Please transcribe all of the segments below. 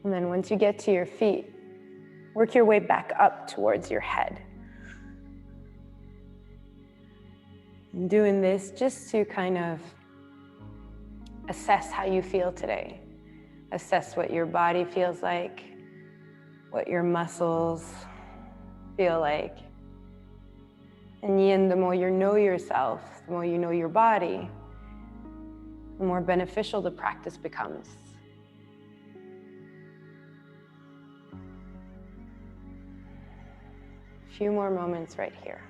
And then once you get to your feet, work your way back up towards your head. And doing this just to kind of assess how you feel today. Assess what your body feels like, what your muscles feel like. And Yin, the more you know yourself, the more you know your body, the more beneficial the practice becomes. A few more moments right here.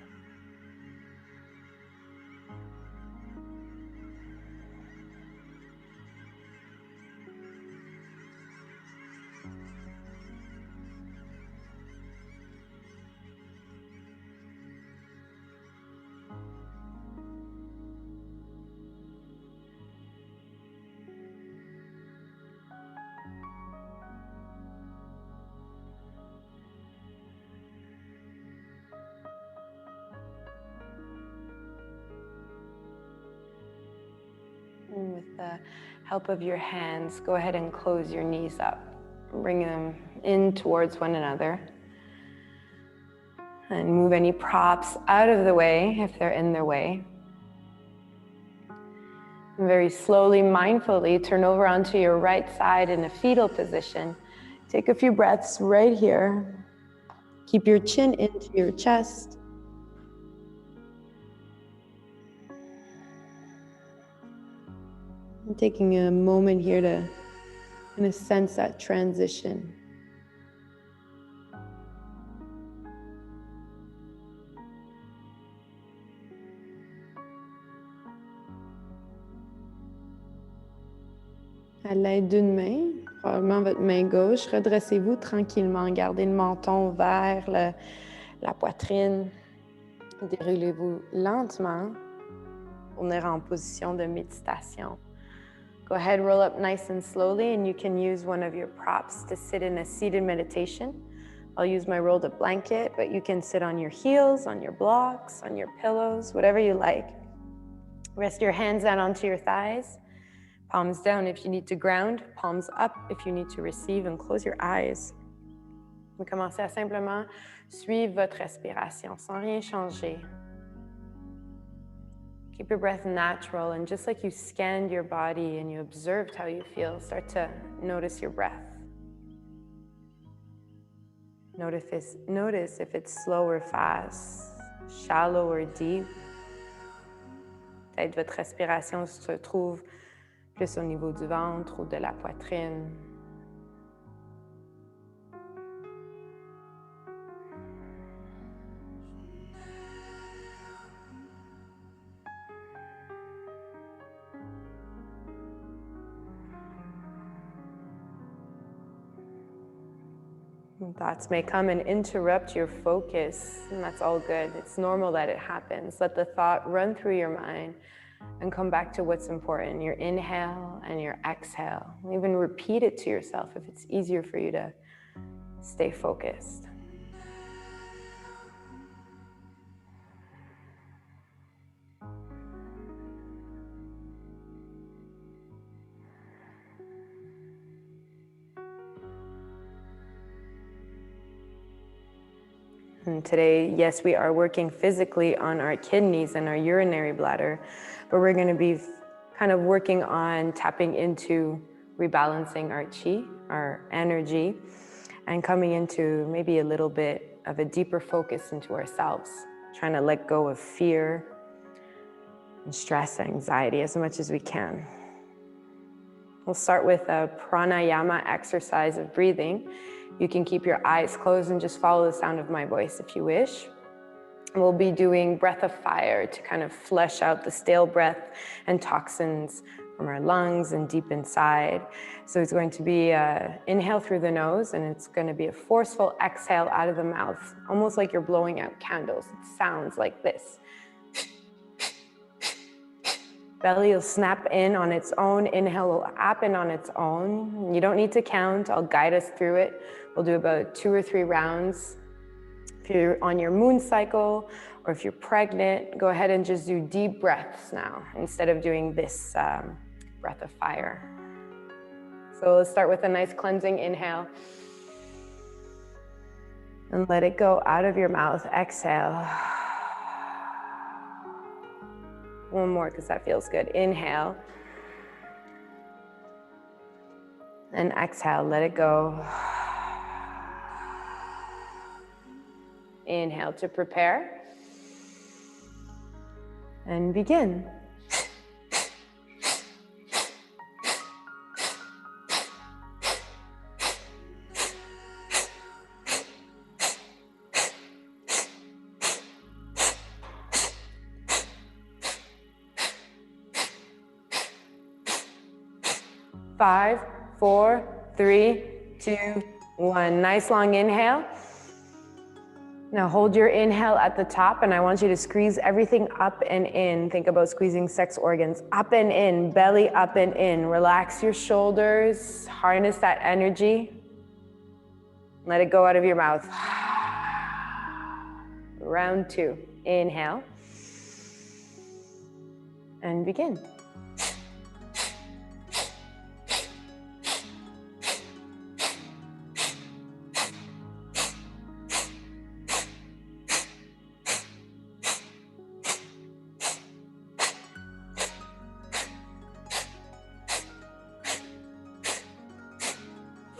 And with the help of your hands, go ahead and close your knees up. Bring them in towards one another. And move any props out of the way if they're in their way. And very slowly, mindfully, turn over onto your right side in a fetal position. Take a few breaths right here. Keep your chin into your chest. I'm taking a moment here to kind of sense that transition. À l'aide d'une main, probablement votre main gauche, redressez-vous tranquillement. Gardez le menton vers la poitrine. Déroulez-vous lentement pour venir en position de méditation. Go ahead, roll up nice and slowly, and you can use one of your props to sit in a seated meditation. I'll use my rolled up blanket, but you can sit on your heels, on your blocks, on your pillows, whatever you like. Rest your hands down onto your thighs. Palms down if you need to ground, palms up if you need to receive, and close your eyes. Vous commencez à simplement suivre votre respiration sans rien changer. Keep your breath natural, and just like you scanned your body and you observed how you feel, start to notice your breath. Notice if it's slow or fast, shallow or deep. Peut-être votre respiration se trouve plus au niveau du ventre ou de la poitrine. Thoughts may come and interrupt your focus, and that's all good. It's normal that it happens. Let the thought run through your mind and come back to what's important, your inhale and your exhale. Even repeat it to yourself if it's easier for you to stay focused. And today, yes, we are working physically on our kidneys and our urinary bladder, but we're going to be kind of working on tapping into rebalancing our chi, our energy, and coming into maybe a little bit of a deeper focus into ourselves, trying to let go of fear and stress, anxiety as much as we can. We'll start with a pranayama exercise of breathing. You can keep your eyes closed and just follow the sound of my voice if you wish. We'll be doing breath of fire to kind of flush out the stale breath and toxins from our lungs and deep inside. So it's going to be inhale through the nose, and it's going to be a forceful exhale out of the mouth, almost like you're blowing out candles. It sounds like this. Belly will snap in on its own. Inhale will happen on its own. You don't need to count. I'll guide us through it. We'll do about 2 or 3 rounds. If you're on your moon cycle or if you're pregnant, go ahead and just do deep breaths now instead of doing this breath of fire. So let's start with a nice cleansing inhale. And let it go out of your mouth. Exhale. One more because that feels good. Inhale. And exhale, let it go. Inhale to prepare. And begin. Five, 4, 3, 2, 1. Nice long inhale. Now hold your inhale at the top and I want you to squeeze everything up and in. Think about squeezing sex organs up and in, belly up and in. Relax your shoulders, harness that energy. Let it go out of your mouth. Round 2. Inhale. And begin.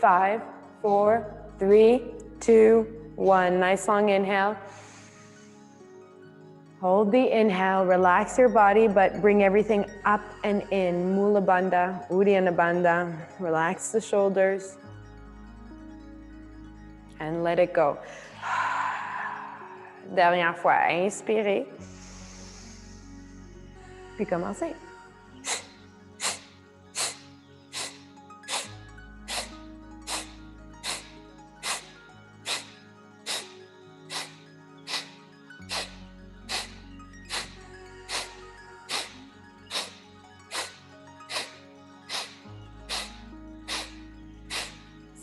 5, 4, 3, 2, 1. Nice long inhale. Hold the inhale, relax your body, but bring everything up and in. Mula Bandha, Uddiyana Bandha. Relax the shoulders. And let it go. Dernière fois, inspirez. Puis commencez.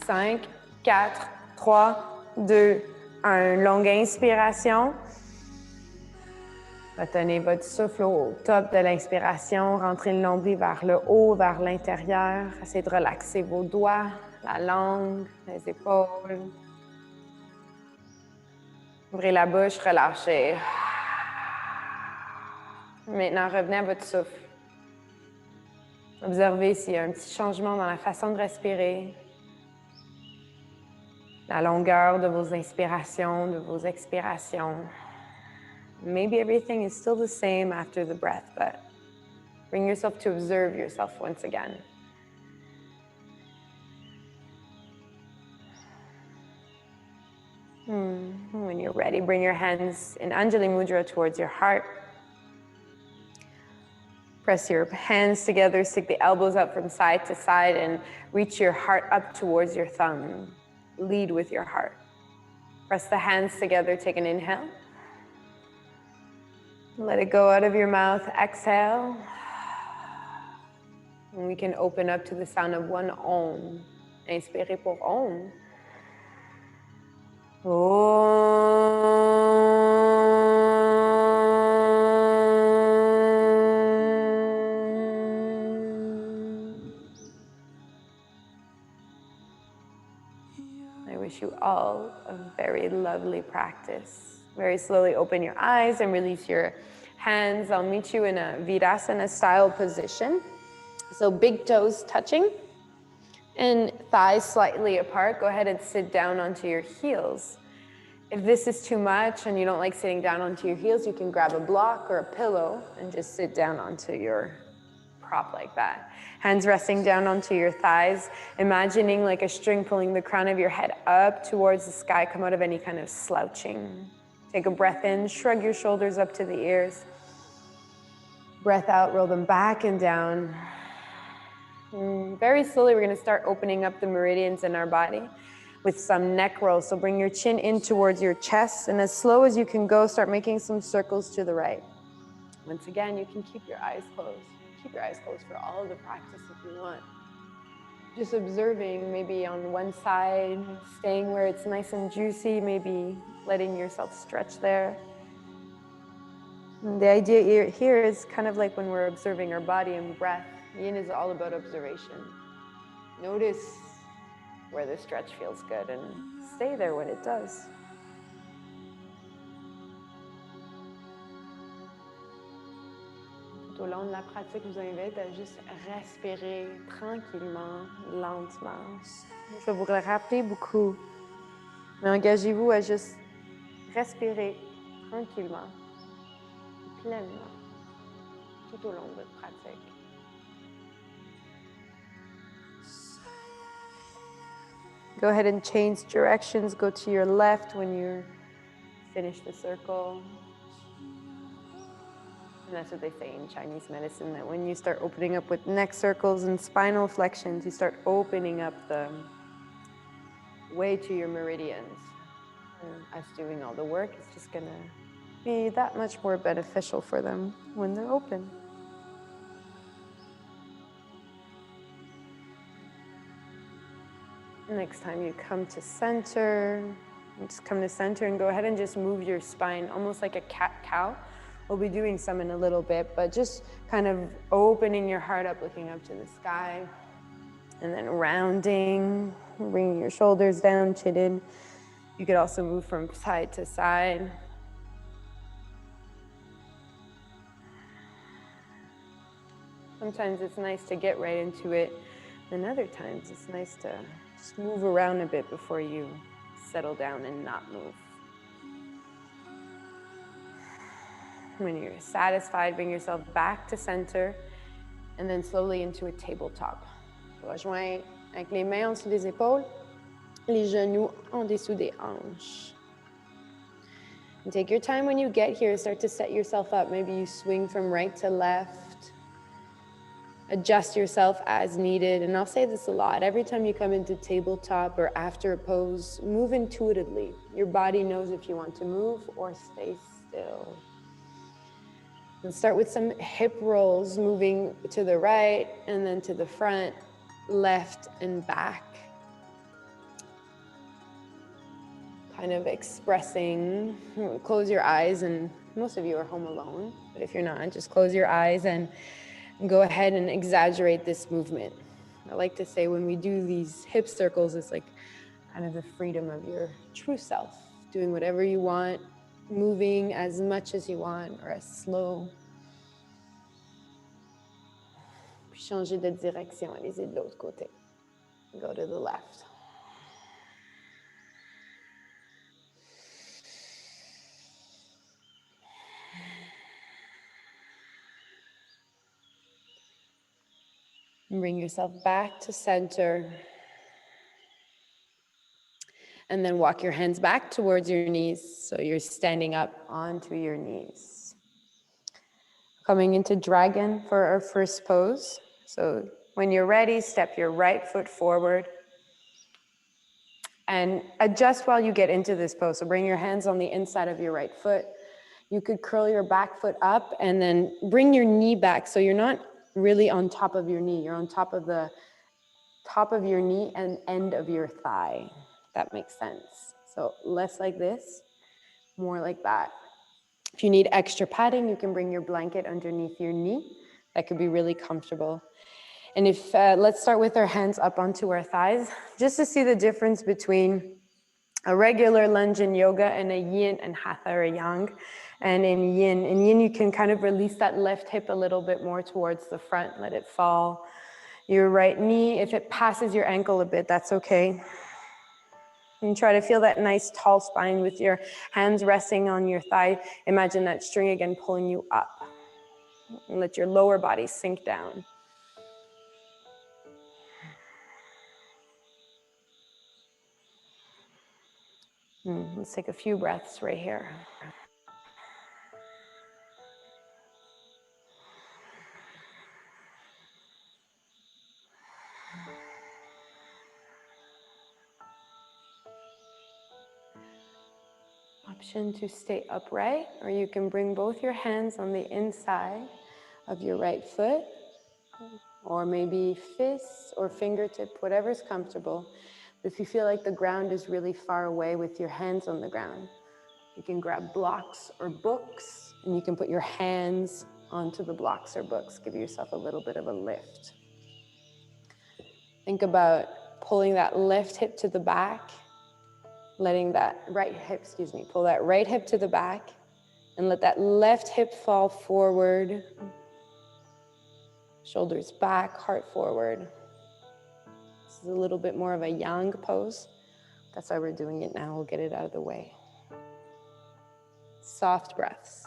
Cinq, 4, 3, 2, 1. Longue inspiration. Retenez votre souffle au top de l'inspiration. Rentrez le nombril vers le haut, vers l'intérieur. Essayez de relaxer vos doigts, la langue, les épaules. Ouvrez la bouche, relâchez. Maintenant, revenez à votre souffle. Observez s'il y a un petit changement dans la façon de respirer. La longueur de vos inspirations, de vos expirations. Maybe everything is still the same after the breath, but bring yourself to observe yourself once again. When you're ready, bring your hands in Anjali Mudra towards your heart. Press your hands together, stick the elbows up from side to side, and reach your heart up towards your thumb. Lead with your heart. Press the hands together, take an inhale. Let it go out of your mouth, exhale. And we can open up to the sound of one Om. Inspirez pour Om. I wish you all a very lovely practice. Very slowly open your eyes and release your hands. I'll meet you in a Virasana style position. So big toes touching and thighs slightly apart. Go ahead and sit down onto your heels. If this is too much and you don't like sitting down onto your heels, you can grab a block or a pillow and just sit down onto your prop like that. Hands resting down onto your thighs, imagining like a string pulling the crown of your head up towards the sky. Come out of any kind of slouching. Take a breath in, shrug your shoulders up to the ears. Breath out, roll them back and down. Very slowly, we're going to start opening up the meridians in our body with some neck rolls. So bring your chin in towards your chest, and as slow as you can go, start making some circles to the right. Once again, you can keep your eyes closed. Keep your eyes closed for all of the practice if you want. Just observing, maybe on one side, staying where it's nice and juicy, maybe letting yourself stretch there. And the idea here is kind of like when we're observing our body and breath. Yin is all about observation. Notice where the stretch feels good and stay there when it does. Tout au long de la pratique, je vous invite à juste respirer tranquillement, lentement. Je vais vous le rappeler beaucoup, mais engagez-vous à juste respirer tranquillement, pleinement, tout au long de votre pratique. Go ahead and change directions. Go to your left when you finish the circle. And that's what they say in Chinese medicine, that when you start opening up with neck circles and spinal flexions, you start opening up the way to your meridians. And us doing all the work is just going to be that much more beneficial for them when they're open. Next time you come to center, just come to center and go ahead and just move your spine almost like a cat-cow. We'll be doing some in a little bit, but just kind of opening your heart up, looking up to the sky, and then rounding, bringing your shoulders down, chin in. You could also move from side to side. Sometimes it's nice to get right into it, and other times it's nice to just move around a bit before you settle down and not move. When you're satisfied, bring yourself back to center and then slowly into a tabletop. Rejoins avec les mains en dessous des épaules, les genoux en dessous des hanches. And take your time when you get here, start to set yourself up. Maybe you swing from right to left. Adjust yourself as needed. And I'll say this a lot. Every time you come into tabletop or after a pose, move intuitively. Your body knows if you want to move or stay still. And start with some hip rolls, moving to the right and then to the front, left and back. Kind of expressing, close your eyes, and most of you are home alone, but if you're not, just close your eyes and go ahead and exaggerate this movement. I like to say when we do these hip circles, it's like kind of the freedom of your true self, doing whatever you want, moving as much as you want or as slow. Puis changer de direction, allez-y de l'autre côté. Go to the left. And bring yourself back to center. And then walk your hands back towards your knees, so you're standing up onto your knees. Coming into dragon for our first pose. So when you're ready, step your right foot forward. And adjust while you get into this pose. So bring your hands on the inside of your right foot. You could curl your back foot up and then bring your knee back. So you're not really on top of your knee. You're on top of the top of your knee and end of your thigh. If that makes sense. So less like this, more like that. If you need extra padding, you can bring your blanket underneath your knee. That could be really comfortable. And if, let's start with our hands up onto our thighs, just to see the difference between a regular lunge in yoga and a yin and hatha or a yang. And in yin, you can kind of release that left hip a little bit more towards the front, let it fall. Your right knee, if it passes your ankle a bit, that's okay. And try to feel that nice tall spine with your hands resting on your thigh. Imagine that string again pulling you up. And let your lower body sink down. Let's take a few breaths right here. Option to stay upright, or you can bring both your hands on the inside of your right foot, or maybe fists or fingertip, whatever's comfortable. But if you feel like the ground is really far away with your hands on the ground, you can grab blocks or books, and you can put your hands onto the blocks or books. Give yourself a little bit of a lift. Think about pulling that left hip to the back, letting that right hip, pull that right hip to the back, and let that left hip fall forward. Shoulders back, heart forward. This is a little bit more of a yang pose. That's why we're doing it now. We'll get it out of the way. Soft breaths.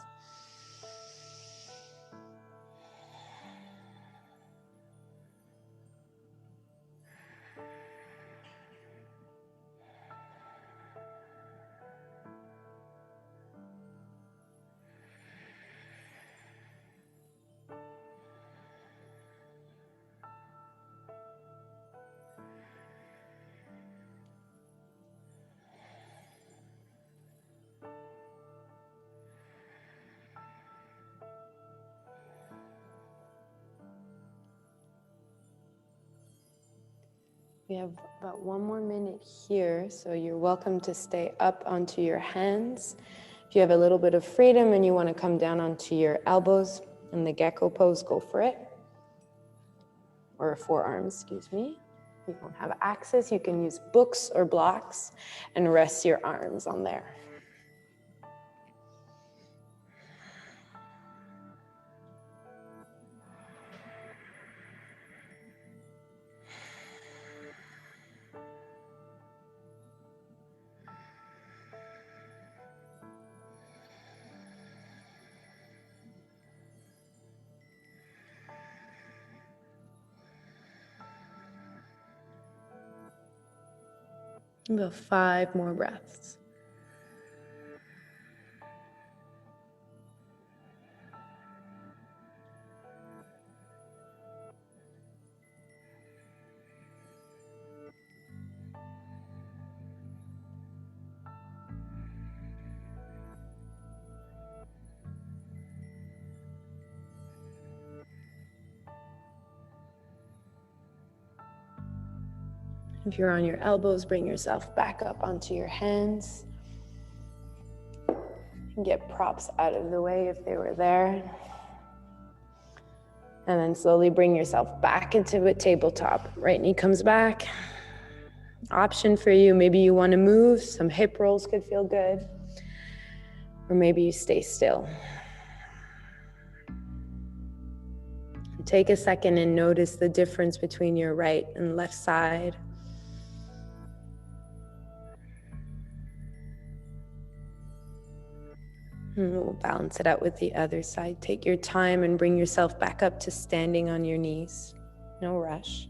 We have about 1 more minute here, so you're welcome to stay up onto your hands. If you have a little bit of freedom and you want to come down onto your elbows in the gecko pose, go for it. Or forearms, If you don't have access, you can use books or blocks and rest your arms on there. About 5 more breaths. If you're on your elbows, bring yourself back up onto your hands. And get props out of the way if they were there. And then slowly bring yourself back into a tabletop. Right knee comes back. Option for you, maybe you want to move. Some hip rolls could feel good. Or maybe you stay still. Take a second and notice the difference between your right and left side. And we'll balance it out with the other side. Take your time and bring yourself back up to standing on your knees. No rush.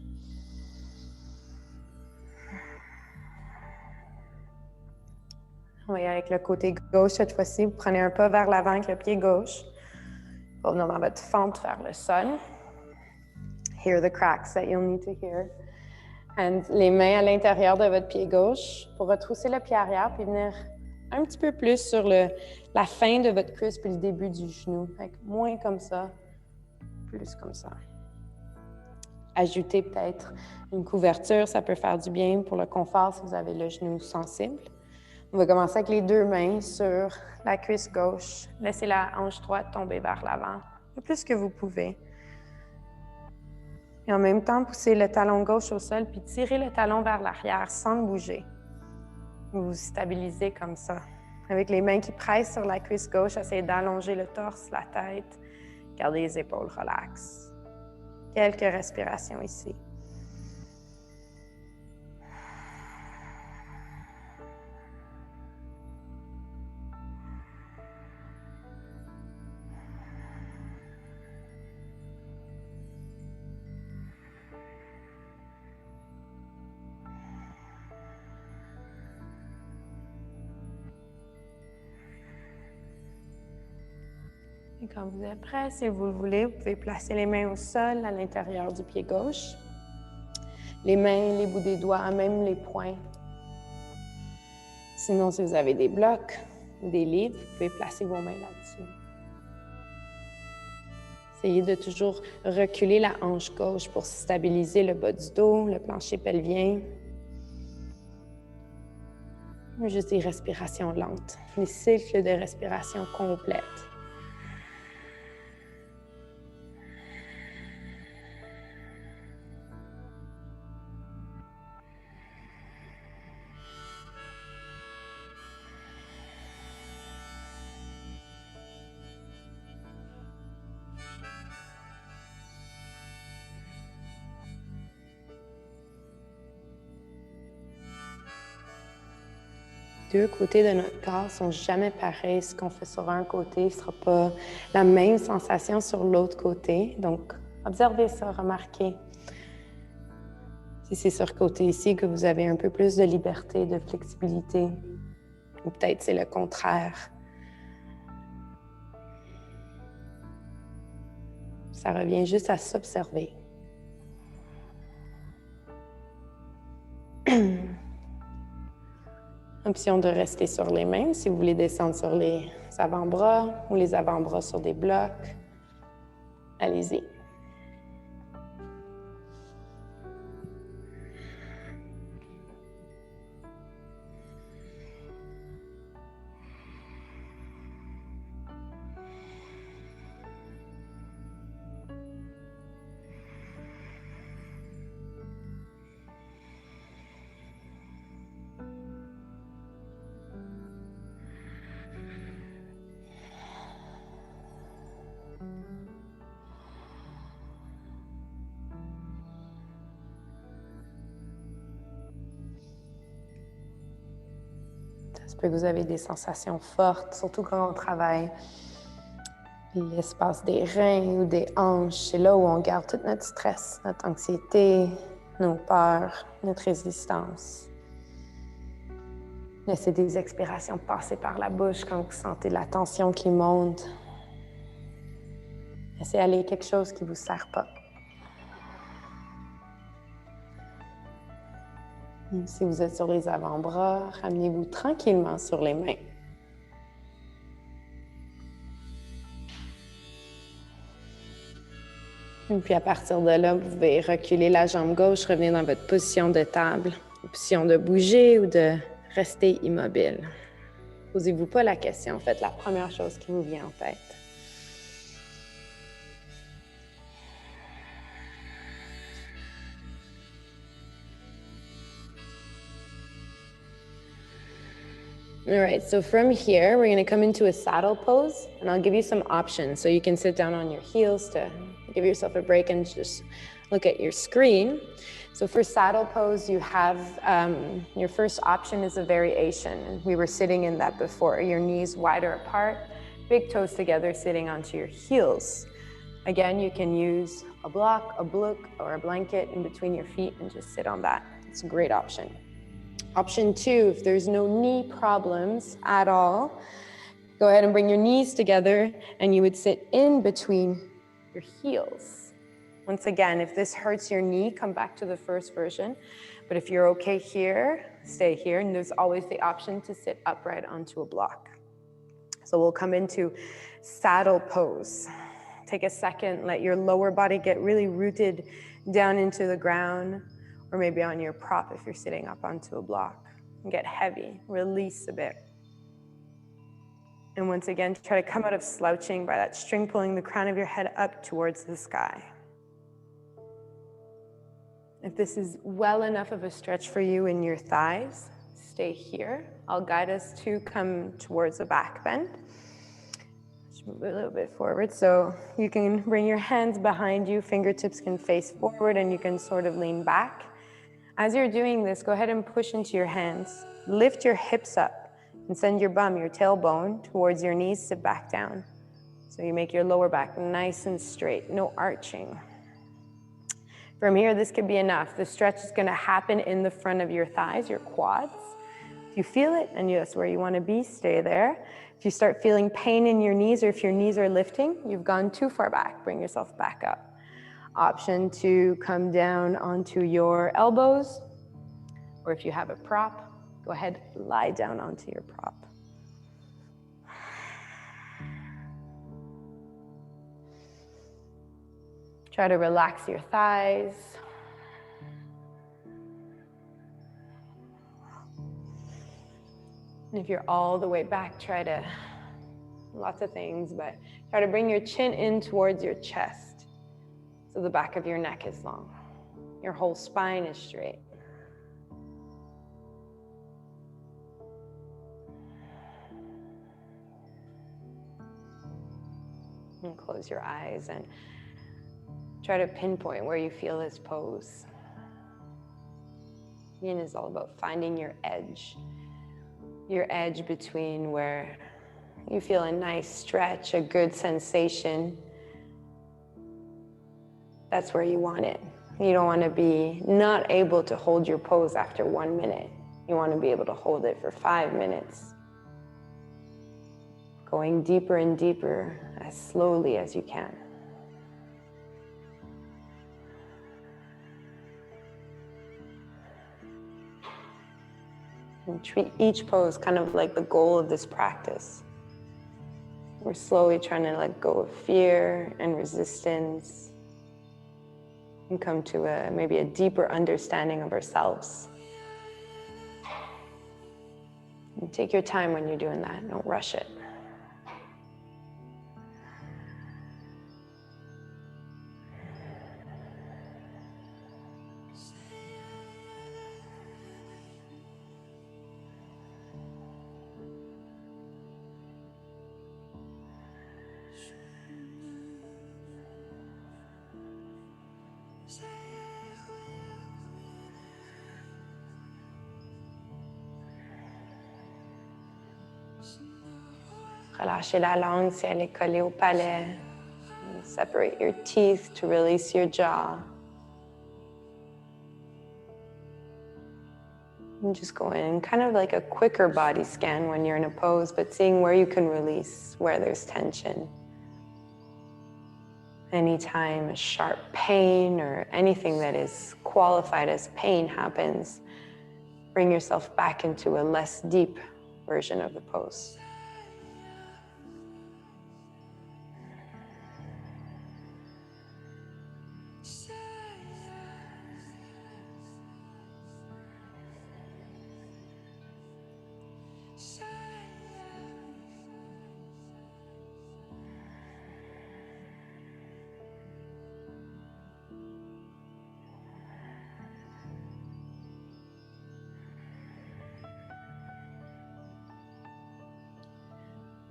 On va y aller avec le côté gauche cette fois-ci. Vous prenez un pas vers l'avant avec le pied gauche. Vous venez dans votre fente vers le sol. Hear the cracks that you'll need to hear. And les mains à l'intérieur de votre pied gauche pour retrousser le pied arrière puis venir un petit peu plus sur la fin de votre cuisse puis le début du genou. Fait que moins comme ça, plus comme ça. Ajoutez peut-être une couverture, ça peut faire du bien pour le confort si vous avez le genou sensible. On va commencer avec les 2 mains sur la cuisse gauche. Laissez la hanche droite tomber vers l'avant, le plus que vous pouvez. Et en même temps, poussez le talon gauche au sol puis tirez le talon vers l'arrière sans le bouger. Vous vous stabilisez comme ça. Avec les mains qui pressent sur la cuisse gauche, essayez d'allonger le torse, la tête. Gardez les épaules relaxes. Quelques respirations ici. Et quand vous êtes prêt, si vous le voulez, vous pouvez placer les mains au sol à l'intérieur du pied gauche. Les mains, les bouts des doigts, même les poings. Sinon, si vous avez des blocs ou des livres, vous pouvez placer vos mains là-dessus. Essayez de toujours reculer la hanche gauche pour stabiliser le bas du dos, le plancher pelvien. Juste des respirations lentes, des cycles de respiration complètes. deux côtés de notre corps ne sont jamais pareils. Ce qu'on fait sur un côté ne sera pas la même sensation sur l'autre côté. Donc, observez ça, remarquez. Si c'est sur le côté ici que vous avez un peu plus de liberté, de flexibilité, ou peut-être c'est le contraire. Ça revient juste à s'observer. Option de rester sur les mains si vous voulez descendre sur les avant-bras ou les avant-bras sur des blocs. Allez-y. Ça se peut que vous avez des sensations fortes, surtout quand on travaille l'espace des reins ou des hanches. C'est là où on garde tout notre stress, notre anxiété, nos peurs, notre résistance. Laissez des expirations passer par la bouche quand vous sentez la tension qui monte. Laissez aller quelque chose qui ne vous sert pas. Si vous êtes sur les avant-bras, ramenez-vous tranquillement sur les mains. Et puis à partir de là, vous pouvez reculer la jambe gauche, revenir dans votre position de table, option de bouger ou de rester immobile. Posez-vous pas la question, faites la première chose qui vous vient en tête. All right, so from here, we're going to come into a saddle pose, and I'll give you some options. So you can sit down on your heels to give yourself a break and just look at your screen. So for saddle pose, you have, your first option is a variation. We were sitting in that before. Your knees wider apart, big toes together, sitting onto your heels. Again, you can use a block, a block, or a blanket in between your feet and just sit on that. It's a great option. Option 2, if there's no knee problems at all, go ahead and bring your knees together and you would sit in between your heels. Once again, if this hurts your knee, come back to the first version. But if you're okay here, stay here. And there's always the option to sit upright onto a block. So we'll come into saddle pose. Take a second, let your lower body get really rooted down into the ground, or maybe on your prop if you're sitting up onto a block. And get heavy, release a bit. And once again, try to come out of slouching by that string pulling the crown of your head up towards the sky. If this is well enough of a stretch for you in your thighs, stay here. I'll guide us to come towards a back bend. Just move a little bit forward. So you can bring your hands behind you, fingertips can face forward, and you can sort of lean back. As you're doing this, go ahead and push into your hands. Lift your hips up and send your bum, your tailbone, towards your knees, sit back down. So you make your lower back nice and straight, no arching. From here, this could be enough. The stretch is gonna happen in the front of your thighs, your quads. If you feel it and that's where you wanna be, stay there. If you start feeling pain in your knees or if your knees are lifting, you've gone too far back, bring yourself back up. Option to come down onto your elbows, or if you have a prop, go ahead, lie down onto your prop. Try to relax your thighs. And if you're all the way back, try to, lots of things, but try to bring your chin in towards your chest. So the back of your neck is long. Your whole spine is straight. And close your eyes and try to pinpoint where you feel this pose. Yin is all about finding your edge. your edge between where you feel a nice stretch, a good sensation. That's where you want it. You don't want to be not able to hold your pose after 1 minute. You want to be able to hold it for 5 minutes. Going deeper and deeper as slowly as you can. And treat each pose kind of like the goal of this practice. We're slowly trying to let go of fear and resistance and come to maybe a deeper understanding of ourselves. And take your time when you're doing that. Don't rush it. Relâchez la langue si elle est collée au palais. And separate your teeth to release your jaw. And just go in, kind of like a quicker body scan when you're in a pose, but seeing where you can release, where there's tension. Anytime a sharp pain or anything that is qualified as pain happens, bring yourself back into a less deep version of the pose.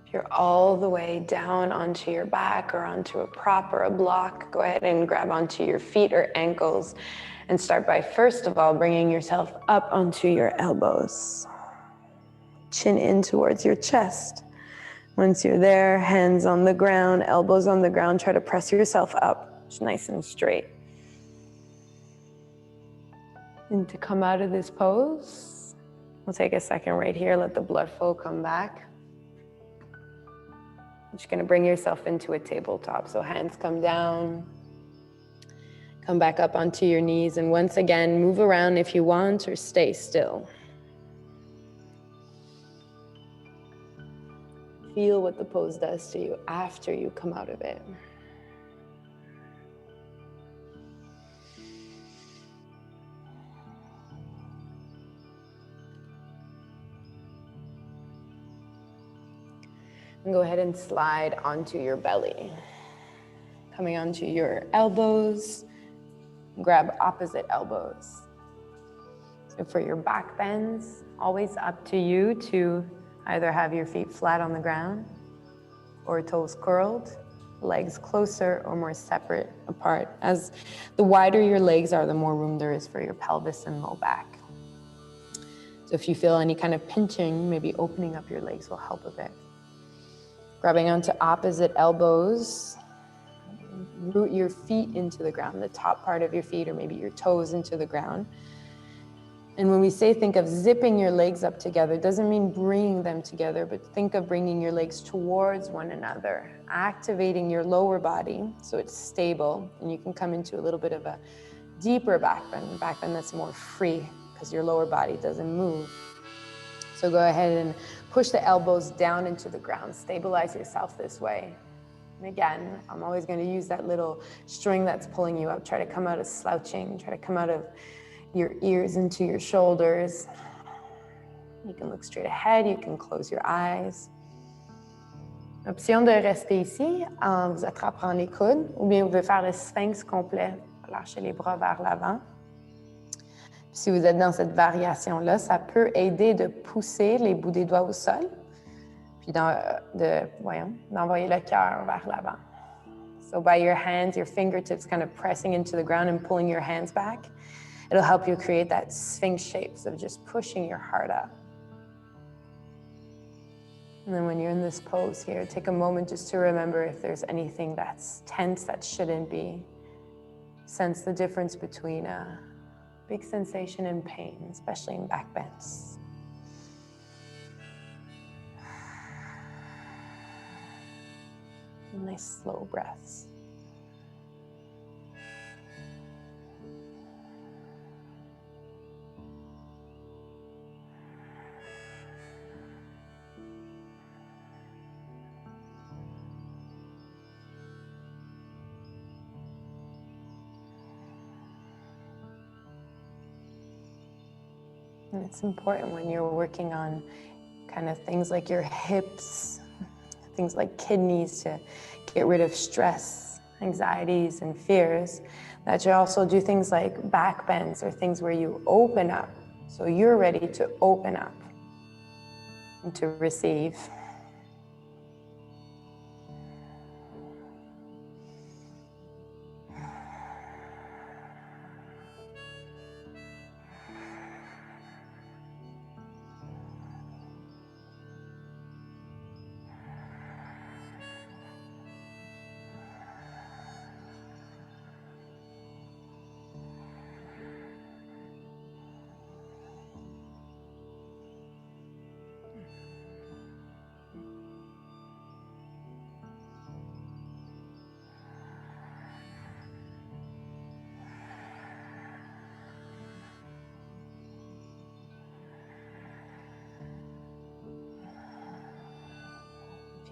If you're all the way down onto your back or onto a prop or a block, go ahead and grab onto your feet or ankles and start by, first of all, bringing yourself up onto your elbows. Chin in towards your chest. Once you're there, hands on the ground, elbows on the ground, try to press yourself up, just nice and straight. And to come out of this pose, we'll take a second right here, let the blood flow come back. You're just gonna bring yourself into a tabletop. So hands come down, come back up onto your knees, and once again, move around if you want or stay still. Feel what the pose does to you after you come out of it. And go ahead and slide onto your belly. Coming onto your elbows, grab opposite elbows. So for your back bends, always up to you to either have your feet flat on the ground or toes curled, legs closer or more separate apart. As the wider your legs are, the more room there is for your pelvis and low back. So if you feel any kind of pinching, maybe opening up your legs will help a bit. Grabbing onto opposite elbows, root your feet into the ground, the top part of your feet or maybe your toes into the ground. And when we say think of zipping your legs up together, it doesn't mean bringing them together, but think of bringing your legs towards one another, activating your lower body so it's stable, and you can come into a little bit of a deeper back bend that's more free because your lower body doesn't move. So go ahead and push the elbows down into the ground, stabilize yourself this way. And again, I'm always going to use that little string that's pulling you up. Try to come out of slouching, try to come out of your ears into your shoulders. You can look straight ahead, you can close your eyes. Option de rester ici en vous attrapant les coudes, ou bien vous pouvez faire le sphinx complet, lâcher les bras vers l'avant. Si vous êtes dans cette variation-là, ça peut aider de pousser les bouts des doigts au sol, puis d'envoyer le cœur vers l'avant. So by your hands, your fingertips kind of pressing into the ground and pulling your hands back, it'll help you create that sphinx shape of just pushing your heart up. And then when you're in this pose here, take a moment just to remember if there's anything that's tense that shouldn't be. Sense the difference between a big sensation and pain, especially in back bends. Nice slow breaths. And it's important when you're working on kind of things like your hips, things like kidneys, to get rid of stress, anxieties, and fears, that you also do things like back bends or things where you open up. So you're ready to open up and to receive.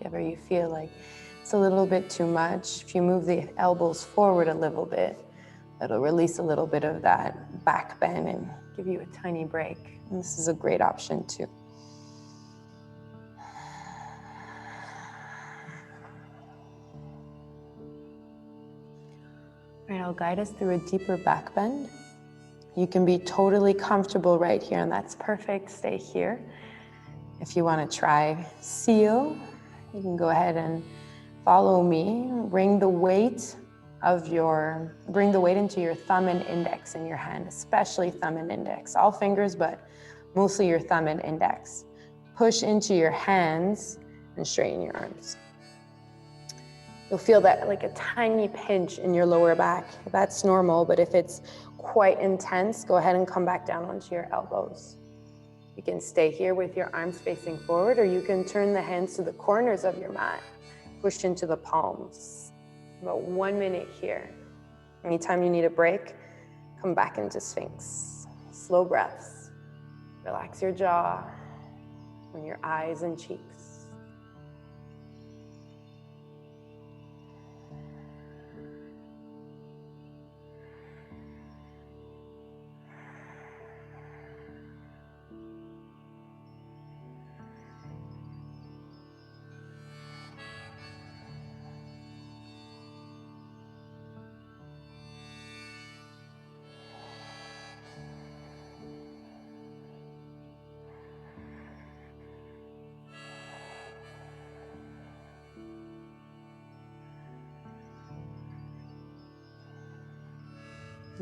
If ever you feel like it's a little bit too much, if you move the elbows forward a little bit, it'll release a little bit of that back bend and give you a tiny break. And this is a great option too. All right, I'll guide us through a deeper back bend. You can be totally comfortable right here, and that's perfect. Stay here. If you want to try seal, you can go ahead and follow me. Bring the weight into your thumb and index in your hand, especially thumb and index. All fingers, but mostly your thumb and index. Push into your hands and straighten your arms. You'll feel that like a tiny pinch in your lower back. That's normal, but if it's quite intense, go ahead and come back down onto your elbows. You can stay here with your arms facing forward, or you can turn the hands to the corners of your mat. Push into the palms. About 1 minute here. Anytime you need a break, come back into Sphinx. Slow breaths. Relax your jaw and your eyes and cheeks.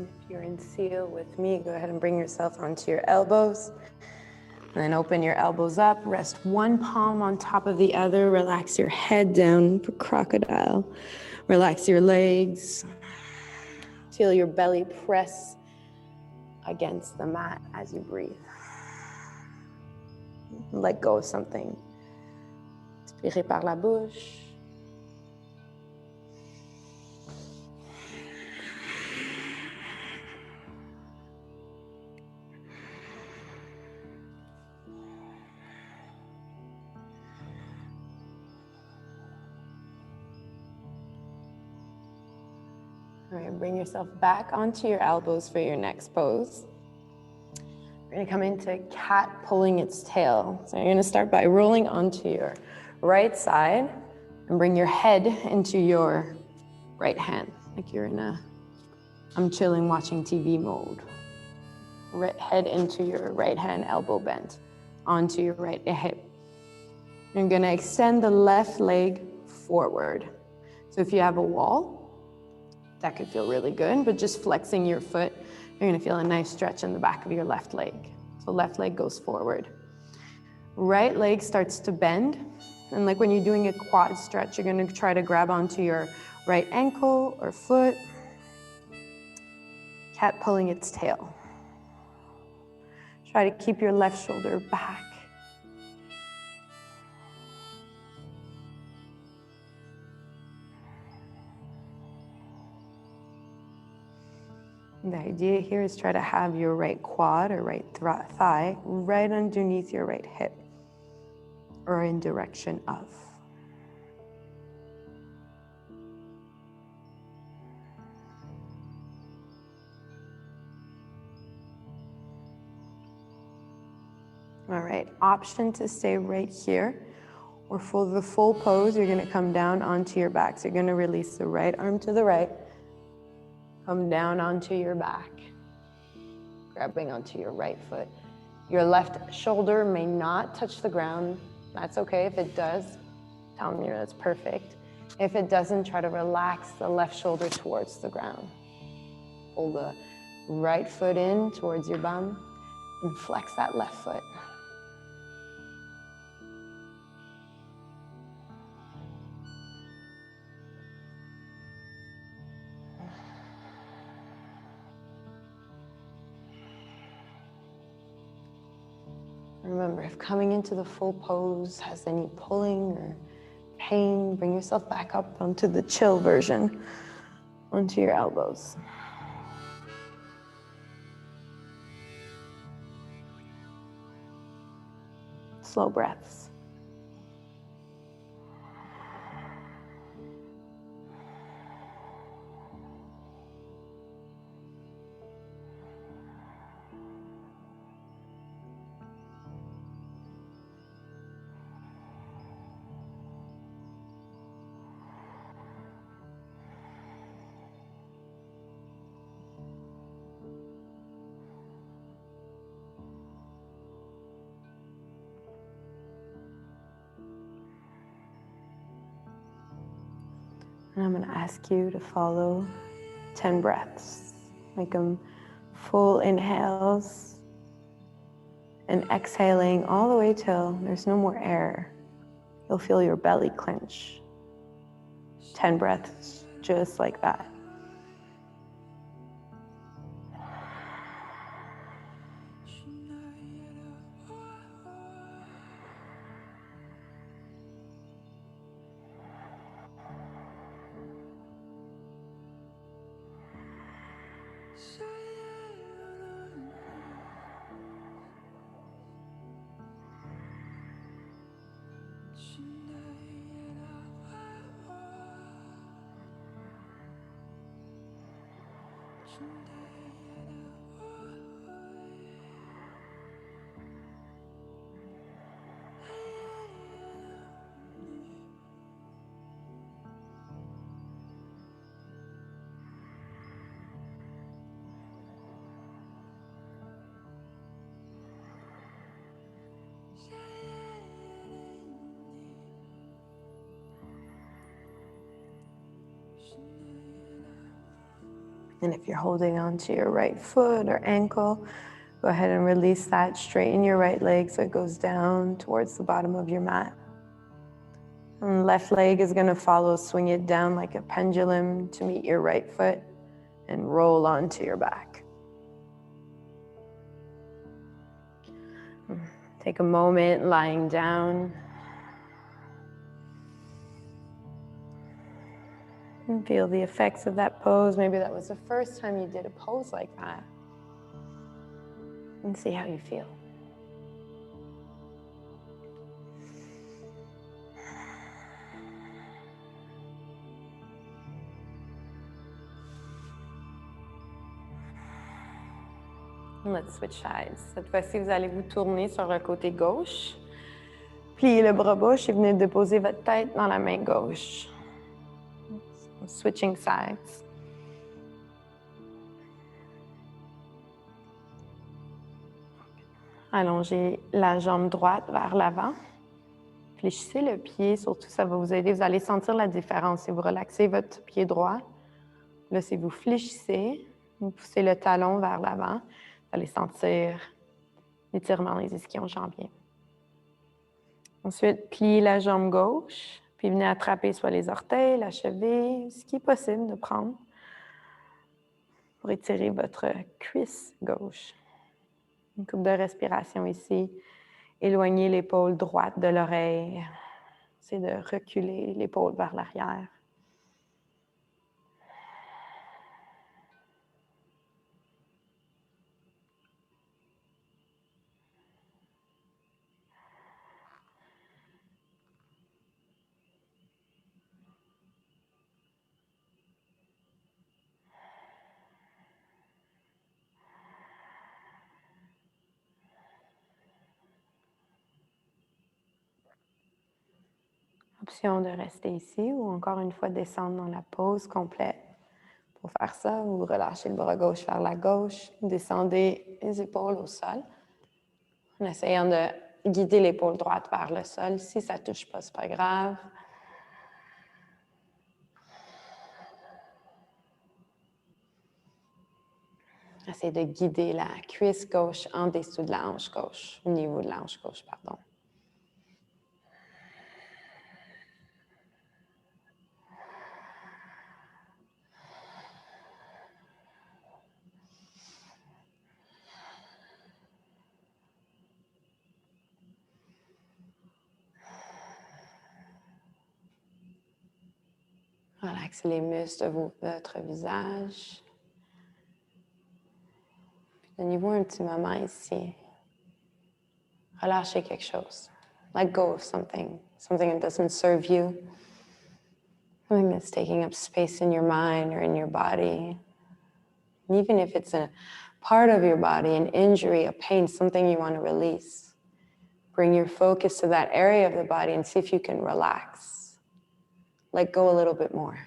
If you're in seal with me, go ahead and bring yourself onto your elbows. And then open your elbows up. Rest one palm on top of the other. Relax your head down for crocodile. Relax your legs. Feel your belly press against the mat as you breathe. Let go of something. Expirez par la bouche. All right, bring yourself back onto your elbows for your next pose. We're gonna come into cat pulling its tail. So you're gonna start by rolling onto your right side and bring your head into your right hand, like you're in a I'm chilling watching TV mode. Head into your right hand, elbow bent onto your right hip. You're gonna extend the left leg forward. So if you have a wall, that could feel really good, but just flexing your foot, you're gonna feel a nice stretch in the back of your left leg. So left leg goes forward. right leg starts to bend. And like when you're doing a quad stretch, you're gonna try to grab onto your right ankle or foot. Cat pulling its tail. Try to keep your left shoulder back. The idea here is try to have your right quad or right thigh right underneath your right hip or in direction of. All right, option to stay right here, or for the full pose, you're gonna come down onto your back. So you're gonna release the right arm to the right, come down onto your back, grabbing onto your right foot. Your left shoulder may not touch the ground. That's okay. If it does, tell me that's perfect. If it doesn't, try to relax the left shoulder towards the ground. Pull the right foot in towards your bum and flex that left foot. Remember, if coming into the full pose has any pulling or pain, bring yourself back up onto the chill version, onto your elbows. Slow breaths. And I'm going to ask you to follow 10 breaths. Make them full inhales and exhaling all the way till there's no more air. You'll feel your belly clench. 10 breaths, just like that. And if you're holding on to your right foot or ankle, go ahead and release that. Straighten your right leg so it goes down towards the bottom of your mat. And left leg is going to follow, swing it down like a pendulum to meet your right foot and roll onto your back. Take a moment lying down. And feel the effects of that pose. Maybe that was the first time you did a pose like that. And see how you feel. Let's switch sides. Cette fois-ci, vous allez vous tourner sur le côté gauche. Pliez le bras gauche et venez déposer votre tête dans la main gauche. Switching sides. Allongez la jambe droite vers l'avant. Fléchissez le pied, surtout ça va vous aider. Vous allez sentir la différence si vous relaxez votre pied droit. Là, si vous fléchissez, vous poussez le talon vers l'avant, vous allez sentir l'étirement des ischions-jambiers. Ensuite, pliez la jambe gauche, puis venez attraper soit les orteils, la cheville, ce qui est possible de prendre pour étirer votre cuisse gauche. Une couple de respiration ici. Éloignez l'épaule droite de l'oreille. C'est de reculer l'épaule vers l'arrière. Option de rester ici ou encore une fois descendre dans la pause complète. Pour faire ça, vous relâchez le bras gauche vers la gauche, descendez les épaules au sol, en essayant de guider l'épaule droite vers le sol. Si ça ne touche pas, ce n'est pas grave. Essayez de guider la cuisse gauche en dessous de la hanche gauche, au niveau de la hanche gauche, pardon. Relaxez les muscles de votre visage. Donnez-vous un petit moment ici. Relâchez quelque chose. Let go of something that doesn't serve you, something that's taking up space in your mind or in your body. And even if it's a part of your body, an injury, a pain, something you want to release, bring your focus to that area of the body and see if you can relax. Let go a little bit more.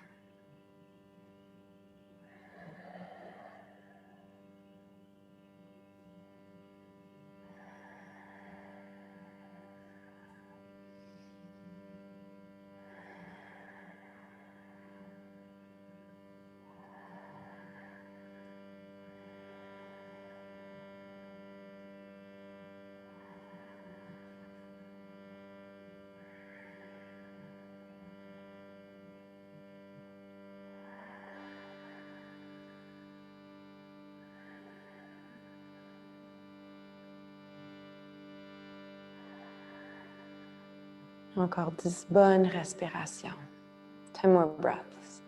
Encore 10 bonnes respirations. 10 more breaths.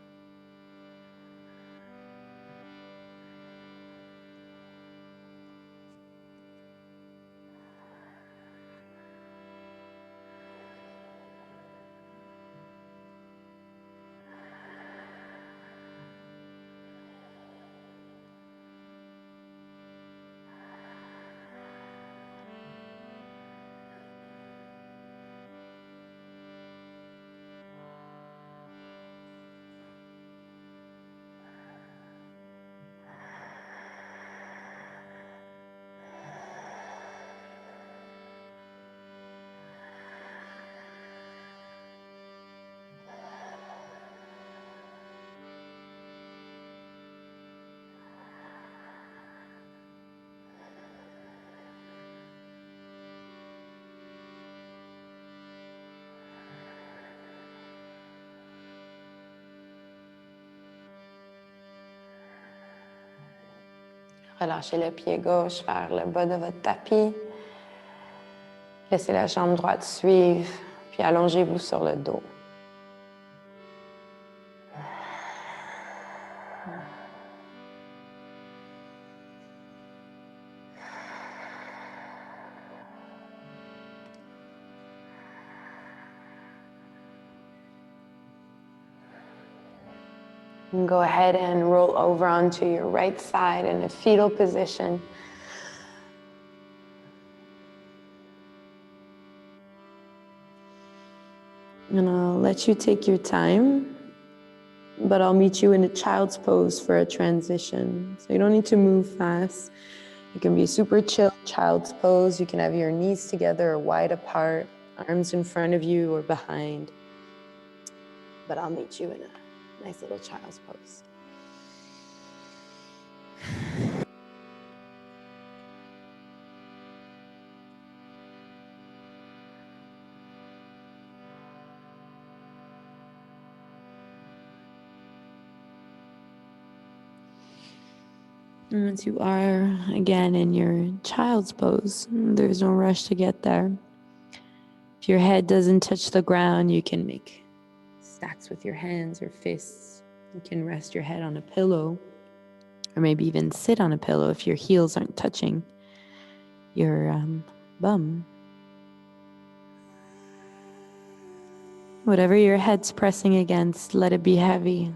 Relâchez le pied gauche vers le bas de votre tapis. Laissez la jambe droite suivre, puis allongez-vous sur le dos. And go ahead and roll over onto your right side in a fetal position. And I'll let you take your time, but I'll meet you in a child's pose for a transition. So you don't need to move fast. You can be super chill child's pose. You can have your knees together or wide apart, arms in front of you or behind. But I'll meet you in a nice little child's pose. And once you are again in your child's pose, there's no rush to get there. If your head doesn't touch the ground, you can make stacks with your hands or fists. You can rest your head on a pillow, or maybe even sit on a pillow if your heels aren't touching your bum. Whatever your head's pressing against, let it be heavy.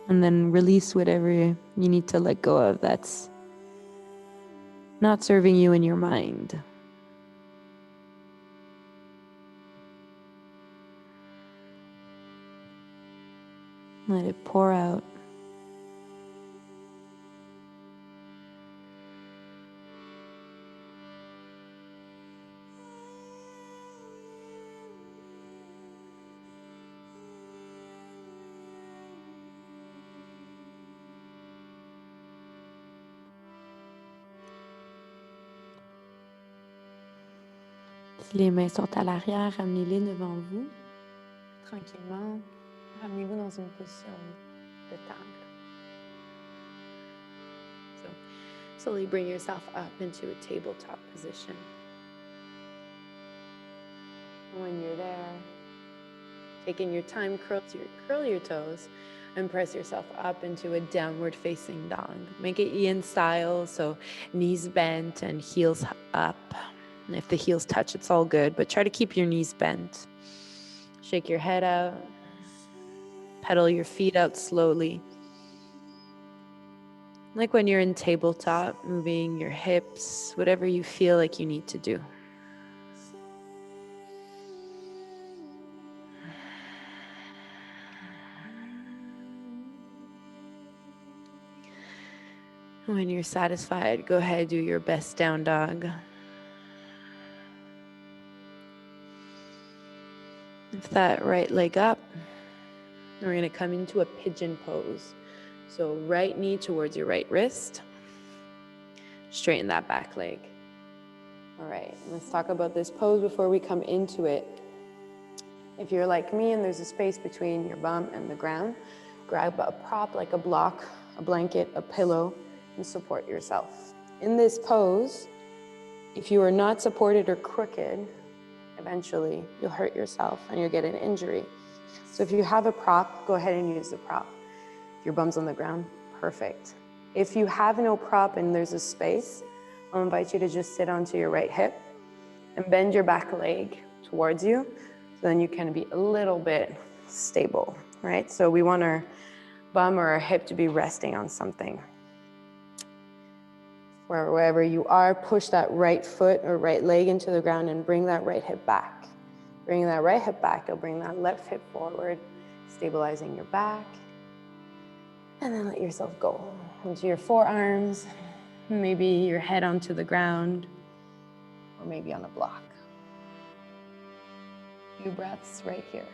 And then release whatever you need to let go of that's not serving you in your mind. Let it pour out. Si les mains sont à l'arrière, ramenez-les devant vous. Tranquillement, ramenez-vous dans une position de table. So, slowly bring yourself up into a tabletop position. When you're there, taking your time, curl your toes and press yourself up into a downward facing dog. Make it Yin style, so knees bent and heels up. And if the heels touch, it's all good, but try to keep your knees bent. Shake your head out. Pedal your feet out slowly. Like when you're in tabletop, moving your hips, whatever you feel like you need to do. When you're satisfied, go ahead, do your best down dog. Lift that right leg up. We're going to come into a pigeon pose. So right knee towards your right wrist. Straighten that back leg. All right, let's talk about this pose before we come into it. If you're like me and there's a space between your bum and the ground, grab a prop like a block, a blanket, a pillow, and support yourself. In this pose, if you are not supported or crooked, eventually you'll hurt yourself and you'll get an injury. So if you have a prop, go ahead and use the prop. If your bum's on the ground, perfect. If you have no prop and there's a space, I'll invite you to just sit onto your right hip and bend your back leg towards you, so then you can be a little bit stable, right? So we want our bum or our hip to be resting on something. Wherever you are, push that right foot or right leg into the ground and bring that right hip back. Bring that right hip back, you'll bring that left hip forward, stabilizing your back. And then let yourself go into your forearms, maybe your head onto the ground, or maybe on a block. A few breaths right here.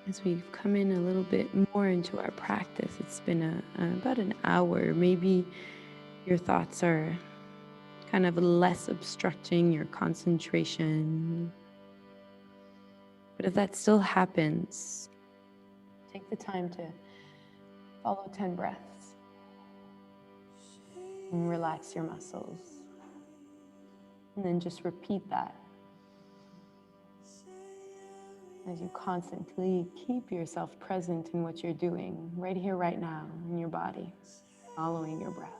As we've come in a little bit more into our practice, it's been about an hour. Maybe your thoughts are kind of less obstructing your concentration. But if that still happens, take the time to follow 10 breaths and relax your muscles. And then just repeat that as you constantly keep yourself present in what you're doing, right here, right now, in your body, following your breath.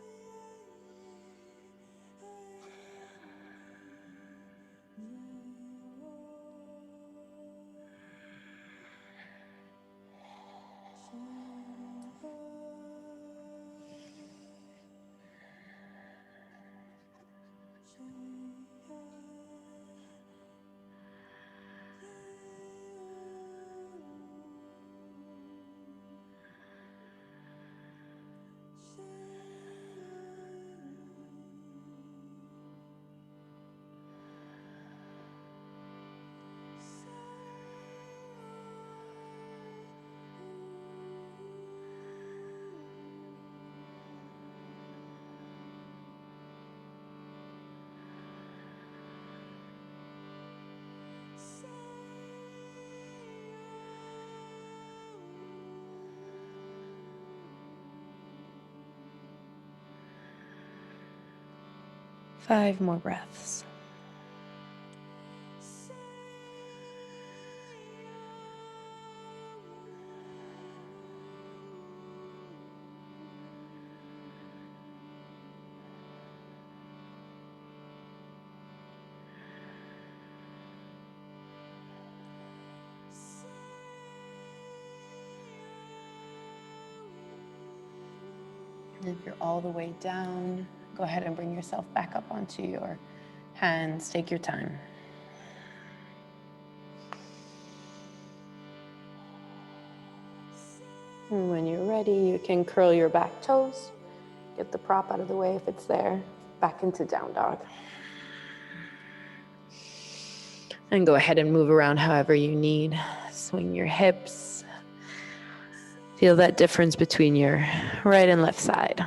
5 more breaths. And if you're all the way down, go ahead and bring yourself back up onto your hands. Take your time. And when you're ready, you can curl your back toes. Get the prop out of the way if it's there. Back into down dog. And go ahead and move around however you need. Swing your hips. Feel that difference between your right and left side.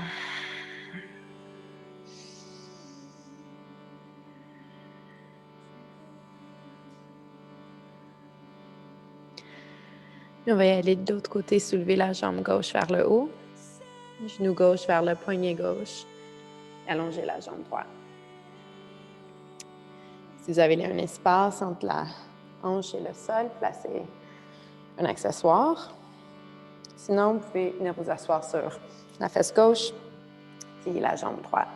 On va y aller de l'autre côté, soulever la jambe gauche vers le haut, genou gauche vers le poignet gauche, allonger la jambe droite. Si vous avez un espace entre la hanche et le sol, placez un accessoire. Sinon, vous pouvez venir vous asseoir sur la fesse gauche, plier la jambe droite.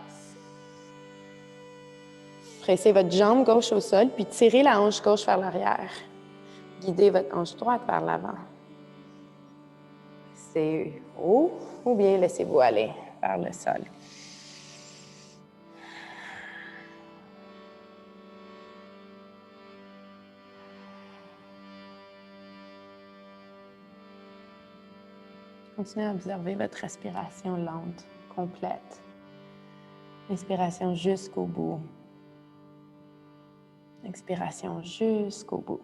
Pressez votre jambe gauche au sol, puis tirez la hanche gauche vers l'arrière. Guidez votre hanche droite vers l'avant. C'est haut ou bien laissez-vous aller vers le sol. Continuez à observer votre respiration lente, complète. Inspiration jusqu'au bout. Expiration jusqu'au bout.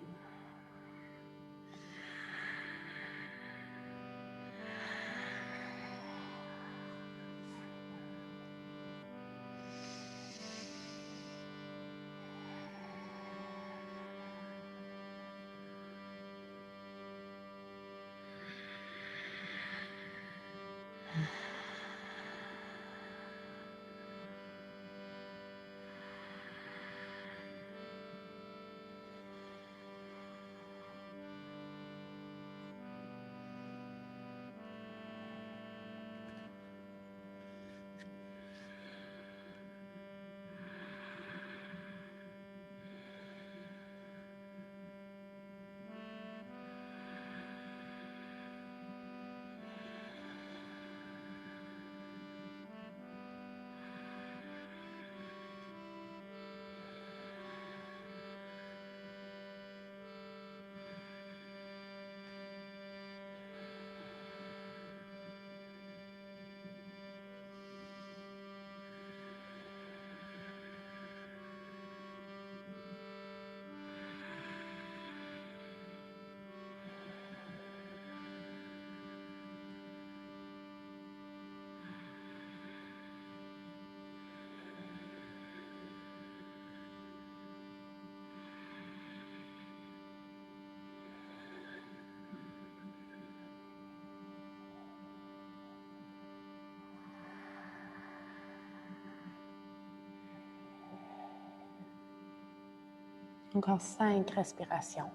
Encore 5 respirations.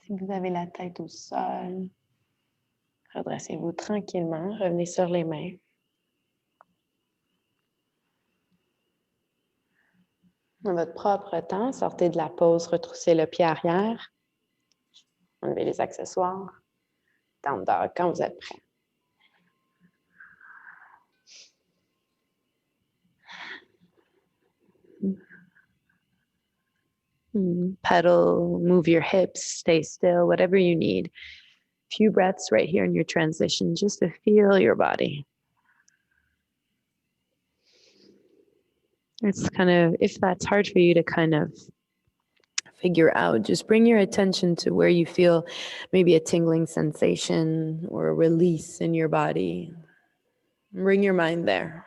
Si vous avez la tête au sol, redressez-vous tranquillement, revenez sur les mains. Dans votre propre temps, sortez de la pause, retroussez le pied arrière, enlevez les accessoires, down dog quand vous êtes prêt. Pedal, move your hips, stay still, whatever you need. Few breaths right here in your transition, just to feel your body. It's kind of, if that's hard for you to kind of figure out, just bring your attention to where you feel maybe a tingling sensation or a release in your body. Bring your mind there.